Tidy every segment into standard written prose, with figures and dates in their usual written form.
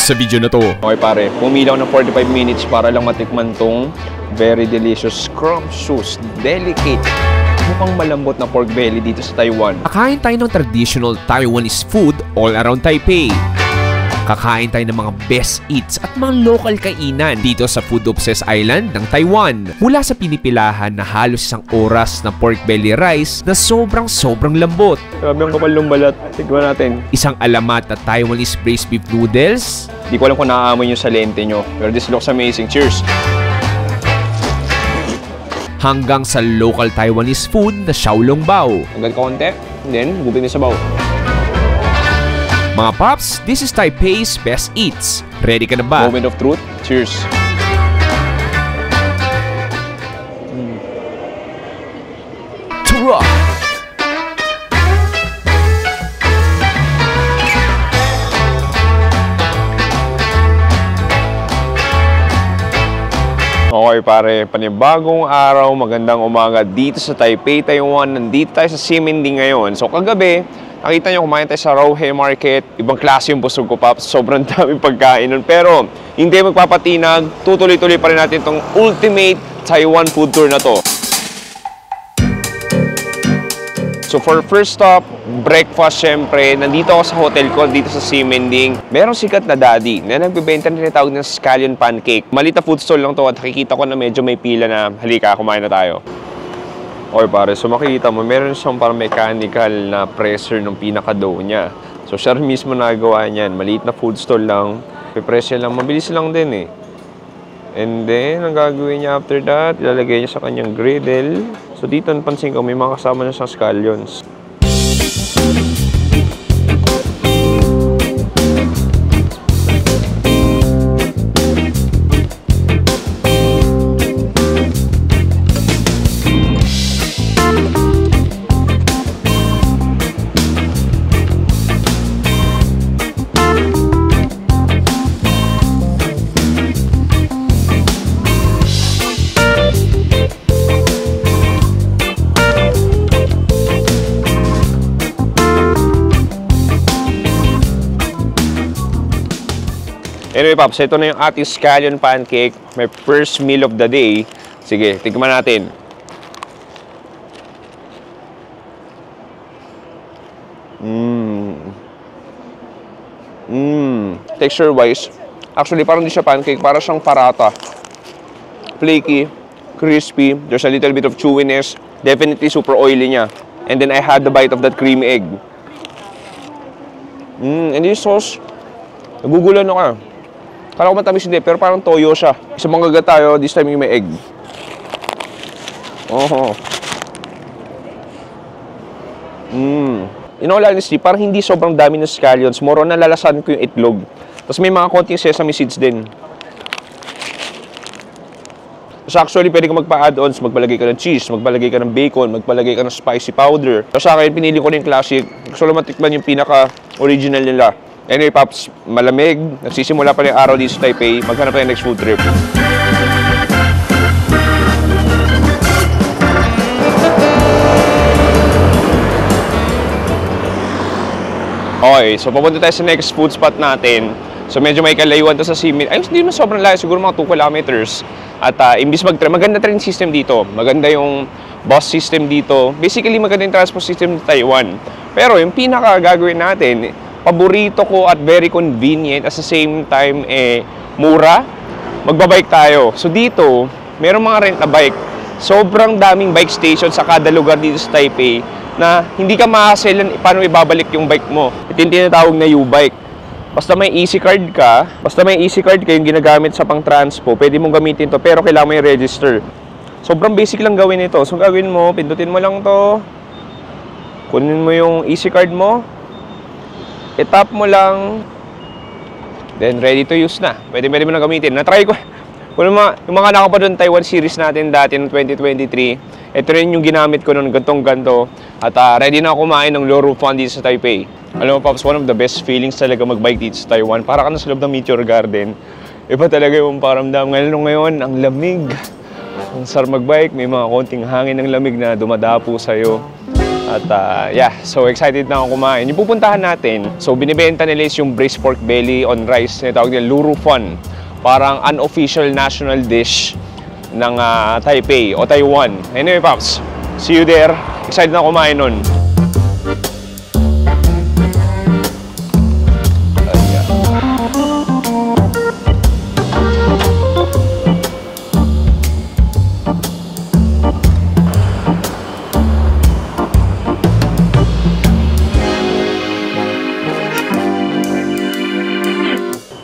sa video na to. Okay pare, pumilaw ng 45 minutes para lang matikman tong very delicious, scrumptious, delicate, mukhang malambot na pork belly dito sa Taiwan. Kakain tayo ng traditional Taiwanese food all around Taipei. Kakain tayo ng mga best eats at mga local kainan dito sa food-obsessed island ng Taiwan. Mula sa pinipilahan na halos 1 oras na pork belly rice na sobrang lambot. Grabe ang kapal ng balat. Tignan natin. Isang alamat na Taiwanese braised beef noodles. Di ko alam kung naaamoy nyo sa lente nyo, pero this looks amazing. Cheers! Hanggang sa local Taiwanese food na xiaolongbao. Agad konti, then gupin sa baw. Mga Pops, this is Taipei's best eats. Ready ka na ba? Moment of truth. Cheers! Tura! Okay pare, panibagong araw, magandang umaga dito sa Taipei, Taiwan. Nandito tayo sa Ximending ngayon. So kagabi, nakita nyo kumain tayo sa Rauhe Market. Ibang klase yung busog ko, Pops. Sobrang daming pagkain nun. Pero hindi magpapatinag, tutuloy-tuloy pa rin natin itong ultimate Taiwan food tour na to. So for first stop, breakfast syempre. Nandito ako sa hotel ko, dito sa Ximending. Merong sikat na daddy na nagbibenta na tinatawag ng scallion pancake. Malita food stall lang to at nakikita ko na medyo may pila na halika, kumain na tayo. Okay pare, so makikita mo, meron siyang parang mechanical na pressure ng pinaka-dough niya. So siya mismo nagawa niyan. Maliit na food stall lang. Pipress niya lang, mabilis lang din eh. And then, ang gagawin niya after that, ilalagay niya sa kanyang griddle. So dito, napansin ko, may mga kasama na siyang scallions. Anyway, Pops, ito na yung ating scallion pancake. My first meal of the day. Sige, tignan natin. Texture-wise, actually, parang hindi siya pancake. Parang siyang parata. Flaky, crispy. There's a little bit of chewiness. Definitely super oily niya. And then I had the bite of that creamy egg. And this sauce, nagugulan ako. Kala ko matamis hindi, pero parang toyo siya. Isa manggagat tayo, this time yung may egg. In all honesty, parang hindi sobrang dami ng scallions. More on nalalasan ko yung itlog. Tapos may mga konting sesame seeds din. So actually, pwede ka magpa-add-ons. Magpalagay ka ng cheese, magpalagay ka ng bacon, magpalagay ka ng spicy powder. So sa akin, pinili ko na yung classic. Gusto lang matikman yung pinaka-original nila. Anyway, Pops, malamig. Nagsisimula pa rin yung araw dito sa Taipei. Maghanap tayo next food trip. Okay, so papunta tayo sa next food spot natin. So medyo may kalayuan to sa Ximending. Ayos, hindi naman sobrang layo. Siguro mga 2 kilometers. At imbis maganda train system dito. Maganda yung bus system dito. Basically, maganda yung transport system sa Taiwan. Pero yung pinaka gagawin natin, paborito ko at very convenient at the same time mura, magbabike tayo. So dito, merong mga rent na bike. Sobrang daming bike station sa kada lugar dito sa Taipei na hindi ka ma-hassle paano ibabalik yung bike mo. Ito yung tinatawag na U-bike. Basta may EC card ka yung ginagamit sa pang-transpo, pwede mong gamitin to pero kailangan mo yung register. Sobrang basic lang gawin ito. So gawin mo, pindutin mo lang to, kunin mo yung EC card mo, i-tap mo lang, then ready to use na. Pwede mo na gamitin. Na-try ko. Kung yung mga nakapanood ng Taiwan series natin dati ng 2023, ito rin yung ginamit ko noon, gantong-ganto. At ready na ako kumain ng Loro Fan dito sa Taipei. Alam mo, Pops, one of the best feelings talaga mag-bike dito sa Taiwan. Para ka na sa loob ng Meteor Garden. Iba talaga yung paramdam. Ngayon, ang lamig. Ang sarap mag-bike. May mga konting hangin ng lamig na dumadapo sa'yo. At yeah, so excited na ako kumain. Yung pupuntahan natin, so binibenta nila is yung braised pork belly on rice na tawag nila Luru Fun. Parang unofficial national dish ng Taipei o Taiwan. Anyway, Pops, see you there. Excited na kumain nun.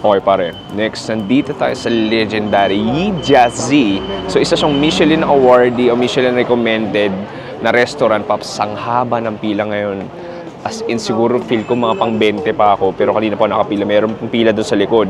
Okay pare, next, nandito tayo sa legendary Yi Jiazi. So isa siyang Michelin awardee o Michelin recommended na restaurant, Pops. Ang haba ng pila ngayon. As in, siguro feel ko mga pang 20 pa ako, pero kanina pa nakapila. Meron pong pila doon sa likod.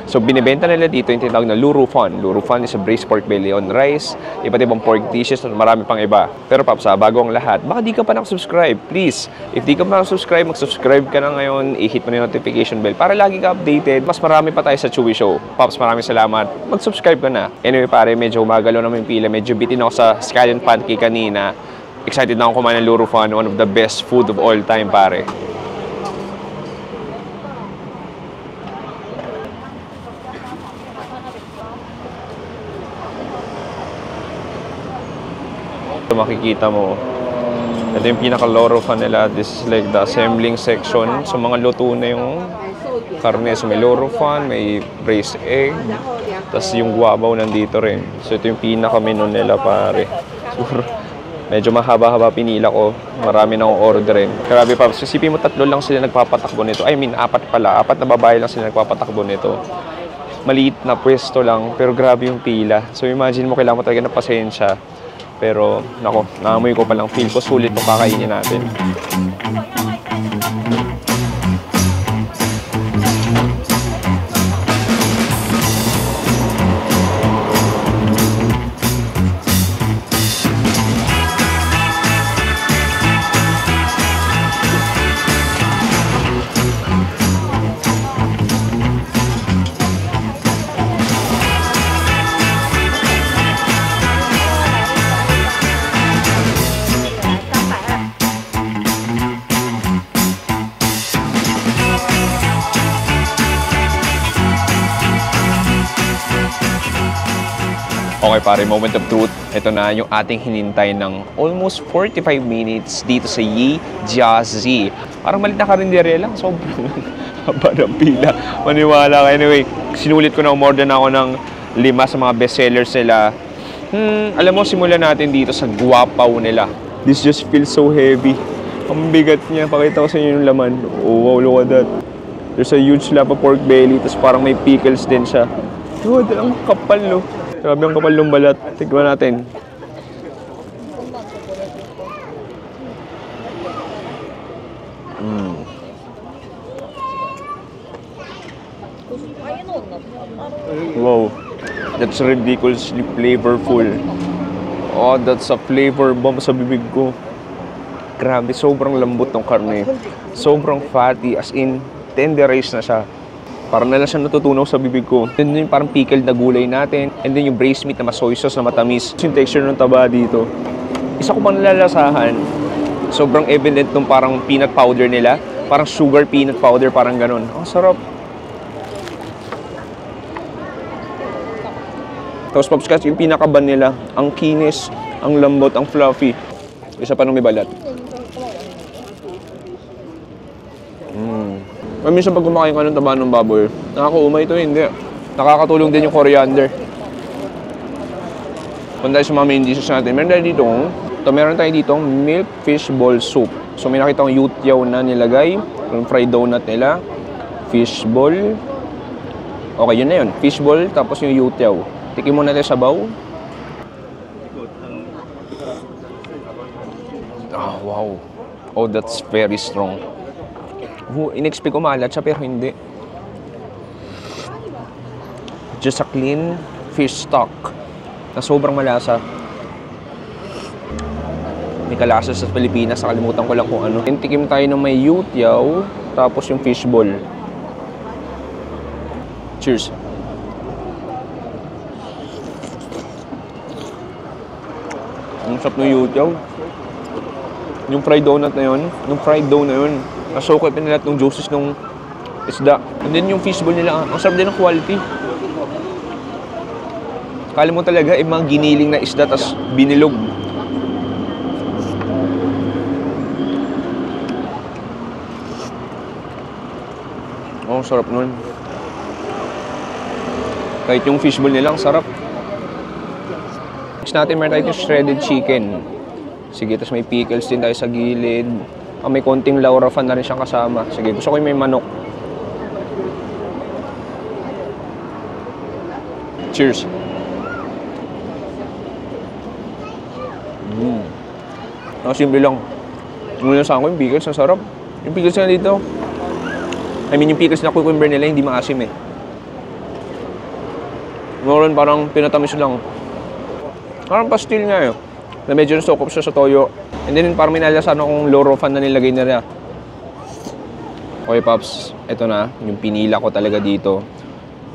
So binibenta nila dito yung tinatawag na Luru Fun. Luru Fun is a braised pork belly on rice, iba't ibang pork dishes at marami pang iba. Pero Pops, bago ang lahat, baka di ka pa nakasubscribe, please. If di ka pa nakasubscribe, mag-subscribe ka na ngayon, i-hit mo na yung notification bell para lagi ka updated. Mas marami pa tayo sa Chewy Show. Pops, maraming salamat. Mag-subscribe ka na. Anyway pare, medyo umagalaw naman yung pila. Medyo bitin ako sa scallion pancake kanina. Excited na ako kumain ng Luru Fun, one of the best food of all time pare. Makikita mo, ito yung pinaka-Luru Fun nila. This is like the assembling section. So mga luto na yung karne. So may Luru Fun, may braised egg, tapos yung guabaw nandito rin. So ito yung pinaka-menu nila pare. Siguro medyo mahaba-haba pinila ko. Marami na akong orderin. Grabe pa, isipin mo 3 lang sila nagpapatakbo nito. I mean 4 pala, 4 na babae lang sila nagpapatakbo nito. Maliit na pwesto lang, pero grabe yung pila. So imagine mo, kailangan mo talaga ng pasensya. Pero, nako, naamoy ko palang feel ko sulit kung kakainin natin. Okay pare, moment of truth. Ito na yung ating hinintay ng almost 45 minutes dito sa Yi Jiazi. Parang malit na karinderya lang. Sobrang haba ng pila. Maniwala ka. Anyway, sinulit ko na umorder na ako ng 5 sa mga bestsellers nila. Alam mo, simulan natin dito sa guapaw nila. This just feels so heavy. Ang bigat niya. Pakita ko sa inyo yung laman. Oh wow, look at that. There's a huge slab of pork belly. Tapos parang may pickles din siya. God, ang kapal no. Grabe ang kapal ng balat. Tignan natin. Wow. That's ridiculously flavorful. Oh, that's a flavor bomb sa bibig ko. Grabe, sobrang lambot ng karne. Sobrang fatty, as in, tenderized na siya. Parang na lang siya natutunaw sa bibig ko. And then yung parang pickled na gulay natin. And then yung braised meat na soy sauce na matamis. Yung texture ng taba dito. Isa ko pang nalalasahan. Sobrang evident nung parang peanut powder nila. Parang sugar peanut powder, parang ganun. Ang sarap. Tapos Pops, kasi yung pinakaban nila. Ang kinis, ang lambot, ang fluffy. Isa pa nung may balat. Minsan pag kumakain ka ng taba ng baboy, nakakaumay ito, hindi. Nakakatulong din yung coriander. Kung tayo sa mga main dishes natin, meron tayo dito milk fish ball soup. So may nakita kong youtiao na nilagay, yung fried donut nila, fish ball. Okay, yun na yun. Fish ball, tapos yung youtiao. Tikim mo natin sabaw. Oh, wow. Oh, that's very strong. In-expect ko maalat siya, pero hindi. Just a clean fish stock na sobrang malasa. May kalasa sa Pilipinas, nakalimutan ko lang kung ano. Tikim tayo ng may youtiao, tapos yung fish ball. Cheers! Ang sarap ng youtiao. Yung fried donut na yun, yung fried dough na yun, nasukot pa nila yung juices ng isda. And then yung fishball nila, ang sarap din ng quality. Kala mo talaga, mga giniling na isda, tas binilog. Oh, sarap nun. Kahit yung fishball nila, ang sarap. Next natin, meron tayo yung shredded chicken. Sige, tapos may pickles din tayo sa gilid. May konting Laura fan na rin siyang kasama. Sige, gusto ko yung may manok. Cheers! Simple lang. Mula sa ako yung pickles, ang sarap. Yung pickles na dito, yung pickles na cucumber nila, hindi maasim eh. Meron parang pinatamis lang. Parang pastil nga eh. Na medyo nasokop siya sa toyo. And then parang may nalasan akong loro fan na nilagay nila. Okay, Pops. Ito na. Yung pinila ko talaga dito.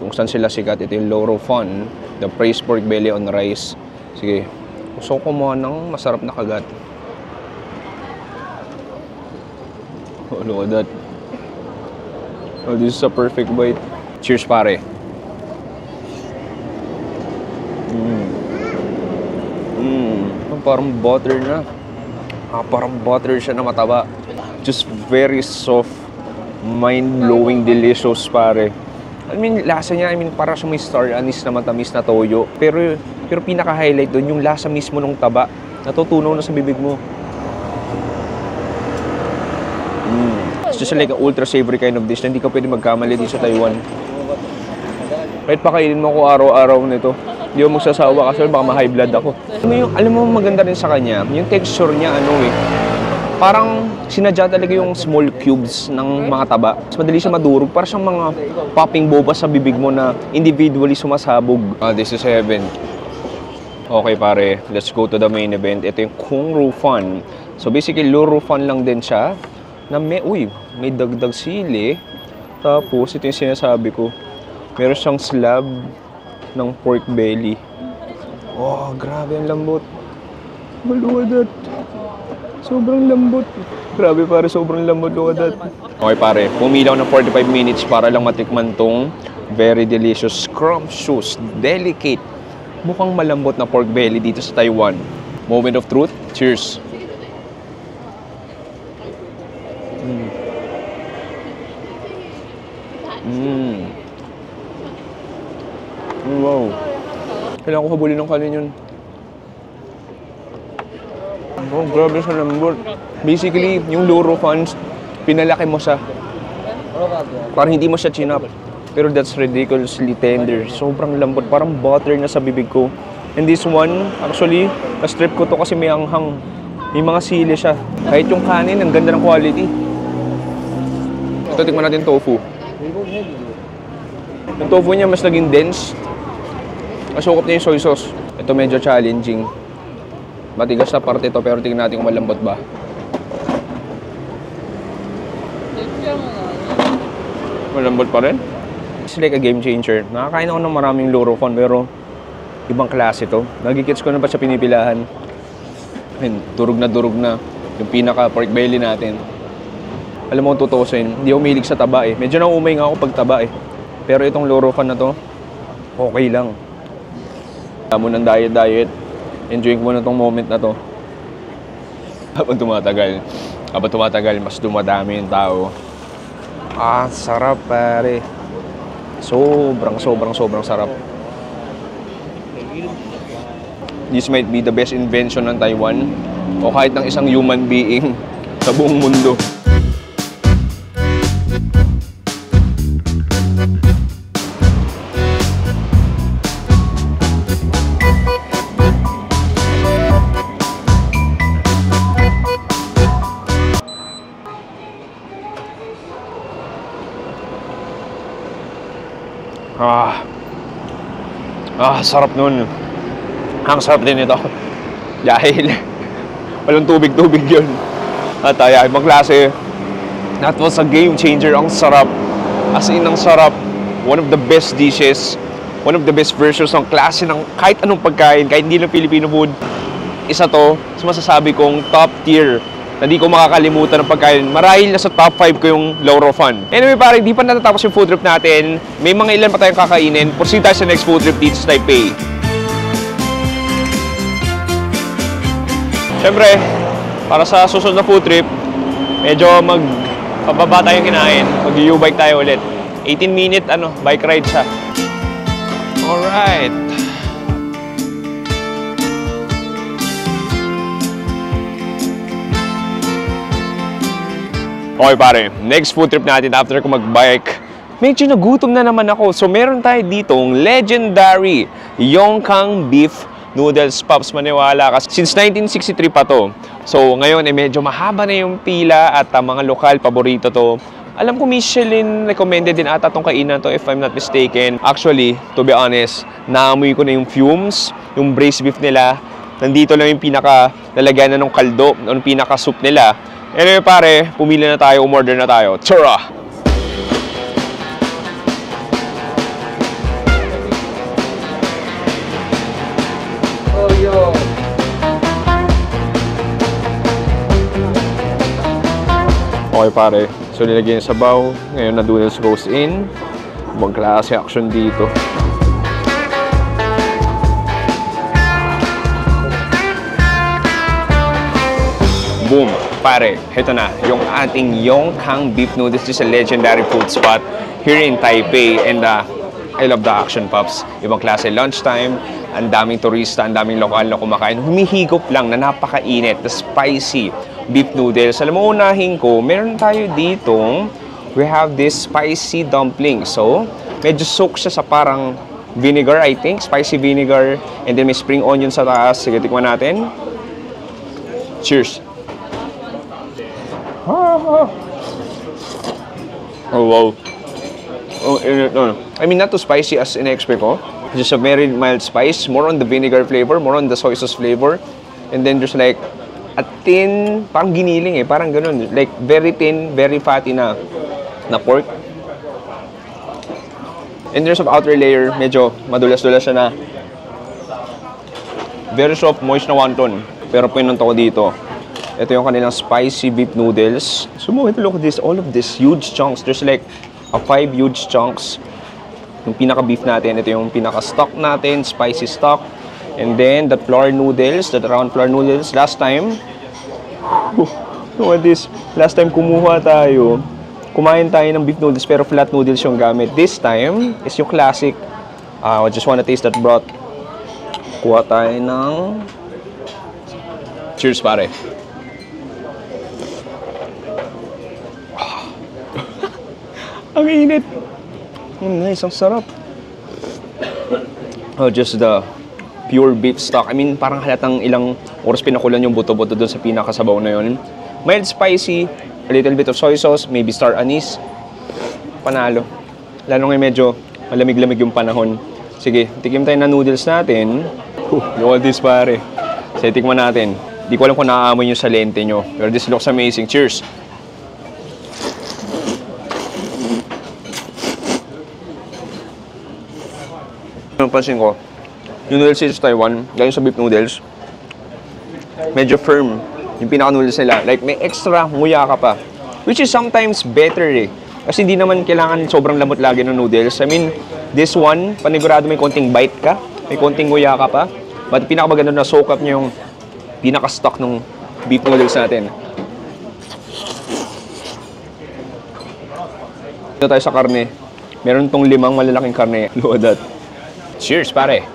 Kung saan sila sikat. Ito yung loro fan. The braised pork belly on rice. Sige. Gusto ko kumuha ng masarap na kagat. Oh, look at that. Oh, this is a perfect bite. Cheers, pare. Parang butter na. Parang butter siya na mataba. Just very soft, mind-blowing, delicious, pare. I mean, lasa niya, parang siya may star anise na matamis na toyo. Pero pinaka-highlight doon, yung lasa mismo ng taba. Natutunaw na sa bibig mo. It's just like an ultra savory kind of dish na hindi ka pwede magkamali dito sa Taiwan. Kahit pakainin mo ako araw-araw nito, hindi ako magsasawa kasi baka ma-high blood ako. Alam mo maganda rin sa kanya, yung texture niya parang sinadya talaga yung small cubes ng mga taba. Mas madali siya madurog, para siyang mga popping boba sa bibig mo na individually sumasabog. This is heaven. Okay pare, let's go to the main event. Ito yung Kung Ru Fan. So basically, Loro Fan lang din siya na may dagdag sili. Tapos ito yung sinasabi ko. Meron siyang slab ng pork belly. Oh, grabe ang lambot. Look at that. Sobrang lambot. Grabe pare, sobrang lambot. Look at that. Okay pare, pumilaw ng 45 minutes para lang matikman tong very delicious, scrumptious, delicate, mukhang malambot na pork belly dito sa Taiwan. Moment of truth. Cheers. Wow. Kailangan ko habulin ng kanin yun. Oh, grabe sa lambot. Basically, yung Loro Fans, pinalaki mo siya. Parang hindi mo siya chinap. Pero that's ridiculously tender. Sobrang lambot. Parang butter na sa bibig ko. And this one, actually, na-strip ko to kasi may anghang. May mga sili siya. Kahit yung kanin, ang ganda ng quality. Ito, tikman natin tofu. Yung tofu niya mas naging dense. Masukop niya yung soy sauce. Ito medyo challenging. Matigas na parte ito, pero tingnan natin kung malambot ba. Malambot pa rin. It's like a game changer. Nakakain ako ng maraming Loro Fan, pero ibang klase to. Nagigits ko na ba siya pinipilahan. Durog na yung pinaka pork belly natin. Alam mo kung tutusin, hindi ako mahilig sa taba eh. Medyo naumay nga ako pag taba eh. Pero itong Loro Fan na to, okay lang. Mo ng diet. Enjoy mo na tong moment na to. Habang tumatagal, mas dumadami yung tao. Sarap pare. Sobrang sarap. This might be the best invention ng Taiwan o kahit ng isang human being sa buong mundo. Sarap nun. Ang sarap din ito. Dahil walang tubig yun. At ibang klase. That was a game changer. Ang sarap. As in, ang sarap. One of the best dishes. One of the best versions ng klase ng kahit anong pagkain. Kahit hindi lang Filipino food. Isa to sa masasabi kong top tier na di ko makakalimutan ng pagkain. Marahil nasa top 5 ko yung Loro Fun. Anyway pare, di pa natatapos yung food trip natin. May mga ilan pa tayong kakainin. Proceed tayo sa next food trip dito sa Taipei. Siyempre, para sa susunod na food trip, medyo pababa tayong kinain. Mag-U-bike tayo ulit. 18-minute bike ride siya. Alright. Okay pare, next food trip natin after ko mag-bike, medyo nagutom na naman ako. So meron tayo ditong legendary Yongkang Beef Noodles Pops, maniwala ka. Since 1963 pa to. So ngayon medyo mahaba na yung pila at mga lokal, paborito to. Alam ko Michelin recommended din ata tong kainan to if I'm not mistaken. Actually, to be honest, naamoy ko na yung fumes, yung braised beef nila. Nandito lang yung pinaka lalagyan na ng kaldo, yung pinaka soup nila. Anyway pare, pumili na tayo, umorder na tayo. Tara! Oh, yo! Okay pare, so nilagyan yung sabaw. Ngayon na noodles goes in. Ibang klase action dito. Boom! Pare, ito na, yung ating Yongkang Beef Noodles. This is a legendary food spot here in Taipei. And I love the action pops. Ibang klase lunchtime, ang daming turista, ang daming lokal na kumakain. Humihigop lang na napakainit, the spicy beef noodles. Alam mo, unahin ko, meron tayo ditong, we have this spicy dumpling. So, medyo soak siya sa parang vinegar, I think. Spicy vinegar. And then may spring onion sa taas. Sige, tikman natin. Cheers! Oh wow. Oh, no. I mean, not too spicy as in-expect ko. Just a very mild spice, more on the vinegar flavor, more on the soy sauce flavor. And then there's like a thin, parang giniling parang ganun. Like very thin, very fatty na pork. In terms of outer layer, medyo madulas-dulas siya na. Very soft, moist na wonton. Pero pinunta ko dito. Ito yung kanilang spicy beef noodles. So, look at this. All of these huge chunks. There's like 5 huge chunks. Yung pinaka-beef natin. Ito yung pinaka-stock natin. Spicy stock. And then, the flour noodles. The round flour noodles. Last time, look at this. Last time kumuha tayo. Kumain tayo ng beef noodles pero flat noodles yung gamit. This time, is yung classic. I just wanna taste that broth. Kuha tayo ng... Cheers, pare. Ang init. Nice, ang sarap. Oh, just the pure beef stock. I mean, parang halatang ilang oras pinakulan yung buto-buto doon sa pinakasabaw na yun. Mild spicy, a little bit of soy sauce, maybe star anise. Panalo. Lalo ngayon medyo malamig-lamig yung panahon. Sige, tikim tayo na noodles natin. Look at this, pare. Sige, tikman natin. Di ko alam kung naaamoy nyo sa lente nyo. Pero this looks amazing. Cheers! Napansin ko, yung noodles sa Taiwan, galing sa beef noodles, medyo firm yung pinaka-noodles nila. Like, may extra nguya ka pa. Which is sometimes better Kasi hindi naman kailangan sobrang lamot lagi ng noodles. I mean, this one, panigurado may konting bite ka, may konting nguya ka pa. But pinaka-maganda na soak up niya yung pinaka-stock ng beef noodles natin. Dito tayo sa karne. Meron tong 5 malalaking karne. Look at that. Cheers, pare.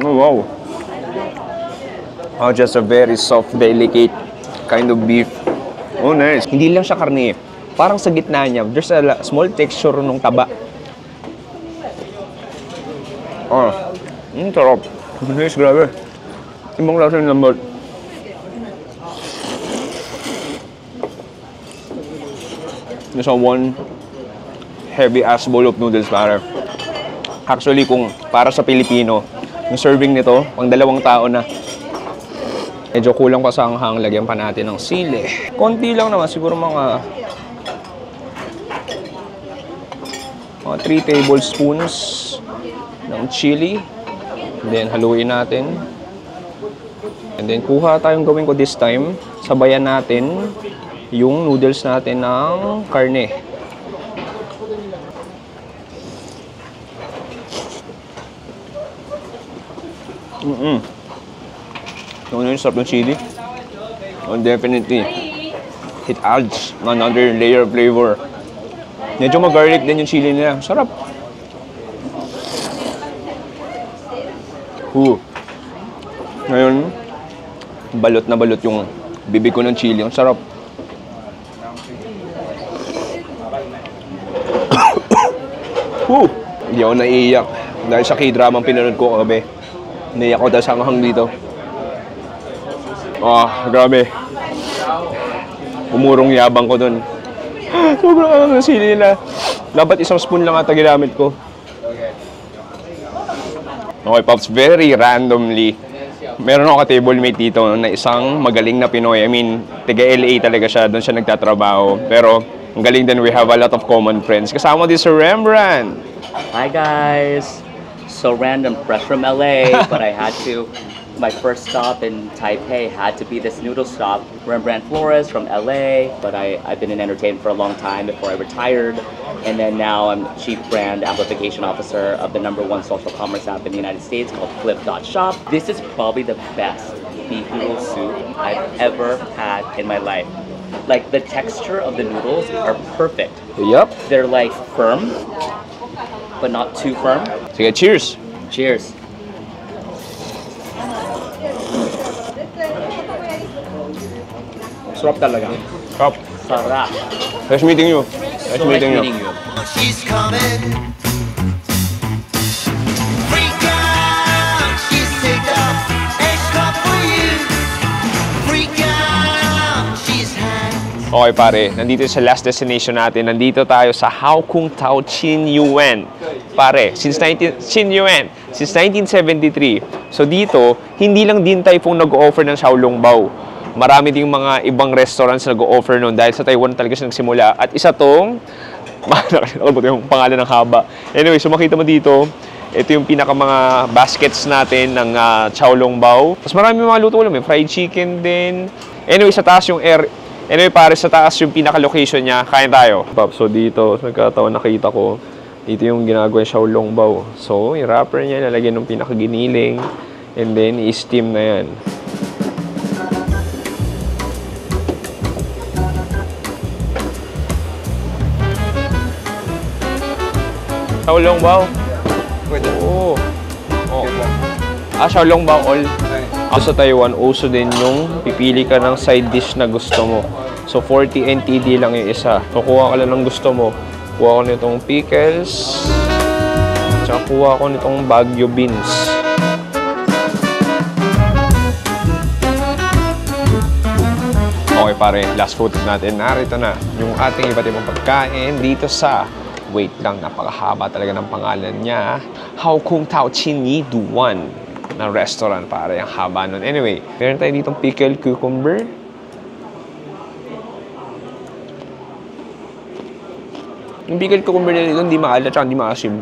Oh, wow. Oh, just a very soft, delicate kind of beef. Oh, nice. Hindi lang siya karne. Parang sa gitna niya, there's a small texture nung taba. Oh, sarap. Nice, grabe. Ibang klase ng lambot. There's one heavy ass bowl of noodles, pare. Actually, kung para sa Pilipino, yung serving nito, pang 2 tao na. Medyo kulang pa sa anghang, lagyan pa natin ng sili. Konti lang naman, siguro mga 3 tablespoons ng chili. And then, haluin natin. And then, kuha tayong gawin ko this time. Sabayan natin yung noodles natin ng karne. Yung sarap ng chili. And definitely, it adds another layer of flavor. Medyo mag-garlic din yung chili nila. Sarap. Ngayon, balot na balot yung bibig ko ng chili. Ang sarap. Hindi ako naiiyak. Dahil sa K-drama ang pinanood ko kagabi. Naiiyak ko dahil sa anghang dito. Grabe. Umurong yabang ko dun. Sobrang anghang ng sili nila. Dapat isang spoon lang ata ginamit ko. Okay, Pops, very randomly, meron ako ka-table mate dito na isang magaling na Pinoy. I mean, taga-LA talaga siya, doon siya nagtatrabaho. Pero, ang galing din, we have a lot of common friends. Kasama din si Rembrandt. Hi guys! So random, fresh from LA, but I had to, my first stop in Taipei had to be this noodle shop. Rembrandt Flores from LA, but I've been in entertainment for a long time before I retired. And then now I'm Chief Brand Amplification Officer of the #1 social commerce app in the United States called Flip.shop. This is probably the best beef noodle soup I've ever had in my life. Like, the texture of the noodles are perfect. Yup. They're like firm, but not too firm. Sige, cheers! Cheers. Sarap talaga. Sarap. Sarap. Nice meeting you. Nice meeting you. She's coming. Freak out, she's picked up extra cup for you. Freak out, she's had. Okay pare, nandito sa last destination natin. Nandito tayo sa How Kung Tao Chin Yuan. Pare, since 1973. So dito, hindi lang Din Tai Fung nag-offer ng xiaolongbao. Marami ding mga ibang restaurants na nag-offer noon dahil sa Taiwan talaga siya nagsimula. At isa tong, nakalimutan yung pangalan ng haba. Anyway, so makita mo dito, ito yung pinaka mga baskets natin ng xiaolongbao. Tapos marami mga luto ulam, may fried chicken din. Anyway, sa taas yung Anyway, pare, sa taas yung pinaka-location niya. Kain tayo. So dito, nagkataon nakita ko, dito yung ginagawa yung xiaolongbao. So, yung wrapper niya, lalagyan ng pinaka-giniling. And then, i-steam na yan. Xiaolongbao. Pwede. Oo. Xiaolongbao all. Sa Taiwan, uso din yung pipili ka ng side dish na gusto mo. So, 40 NTD lang yung isa. So, kuha ka lang ng gusto mo. Kuha ko nitong pickles. Tsaka kuha ko nitong Baguio beans. Okay pare, last food natin. Narito na yung ating iba't ibang pagkain dito sa, wait lang, napakahaba talaga ng pangalan niya, How Kung Tao Chin Yuan na restaurant pare. Ang haba nun. Anyway, meron tayo ditong pickled cucumber. Yung pickled cucumber nila dito, hindi maalat at hindi maasim.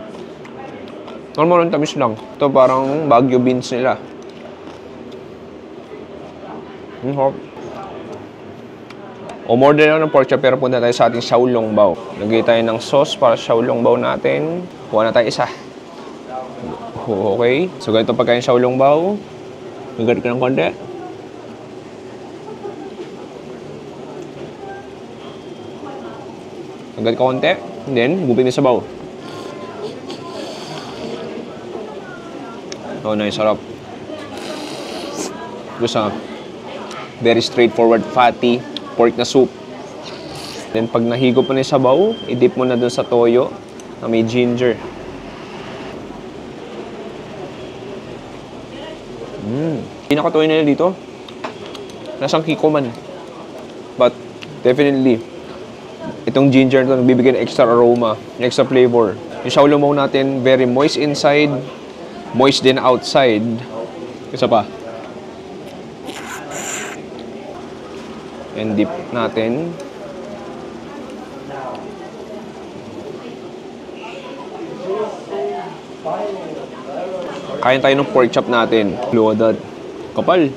Normal lang, tamis lang. Ito parang Baguio beans nila. Umorder lang ng pork chop pero punta tayo sa ating xiaolongbao. Lagay tayo ng sauce para sa xiaolongbao natin. Kuha na tayo isa. Okay. So ganito pagkain xiaolongbao. Magat ka ng konti. Magat ka konti. And then, gupin na sabaw. Oh, nice. Sarap. Gusto. Very straightforward, fatty pork na soup. Then pag nahigo pa na yung sabaw, i-dip mo na dun sa toyo na may ginger. Pinakatoyo nila dito, nasang kikoman. But definitely, itong ginger na nagbibigay ng extra aroma, extra flavor. Yung xiaolongbao natin, very moist inside, moist din outside. Isa pa. And dip natin. Kain tayo ng pork chop natin. Loaded. Kapal.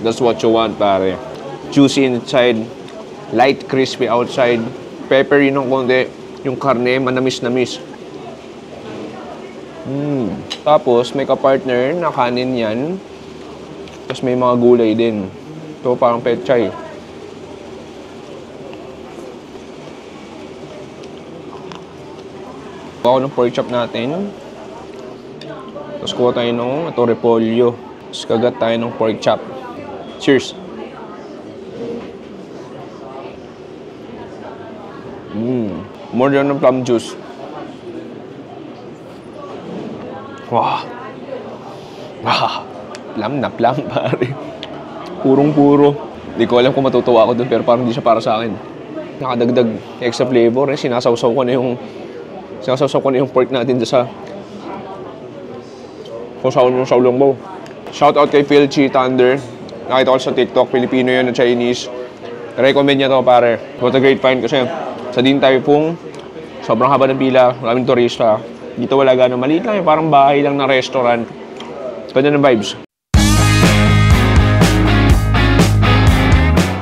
That's what you want, pare. Juicy inside, light crispy outside, peppery ng konti, yung karne manamis-namis. Tapos may ka-partner na kanin yan. Tapos may mga gulay din. Ito parang pechay. Kuha ko ng pork chop natin. Tapos kuha tayo ng ito repolyo. Tapos kagat tayo ng pork chop. Cheers! More than ng plum juice. Wow! Wow! Plum na plum, pare. Purong-puro. Hindi ko alam kung matutuwa ako dun, pero parang hindi siya para sa akin. Nakadagdag extra flavor. Sinasawsaw ko na yung pork natin dyan sa saulang mo. Shout out kay Phil Chi Thunder. Nakita ko sa TikTok, Filipino yun na Chinese. Recommend niya to, pare. What a great find kasi sa Din Tai Fung, sobrang haba ng pila, maraming turista. Dito wala gano'ng maliit lang, parang bahay lang na restaurant. Ganda ng vibes.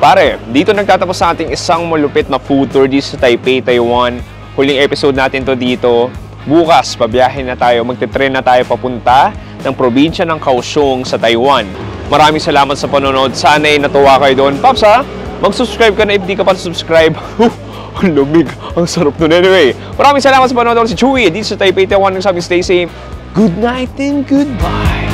Pare, dito nagtatapos sa ating isang malupit na food tour dito sa Taipei, Taiwan. Huling episode natin to dito. Bukas, pabiyahin na tayo, magte-tren na tayo papunta ng probinsya ng Kaohsiung sa Taiwan. Maraming salamat sa panonood. Sana ay natuwa kayo doon. Paps ha, mag-subscribe ka na if di ka pa subscribe. Ang lumig. Ang sarap nun. Anyway, maraming salamat sa panonood. Si Chewy dito sa Taipei, Taiwan. Nagsabi, stay safe. Good night and goodbye.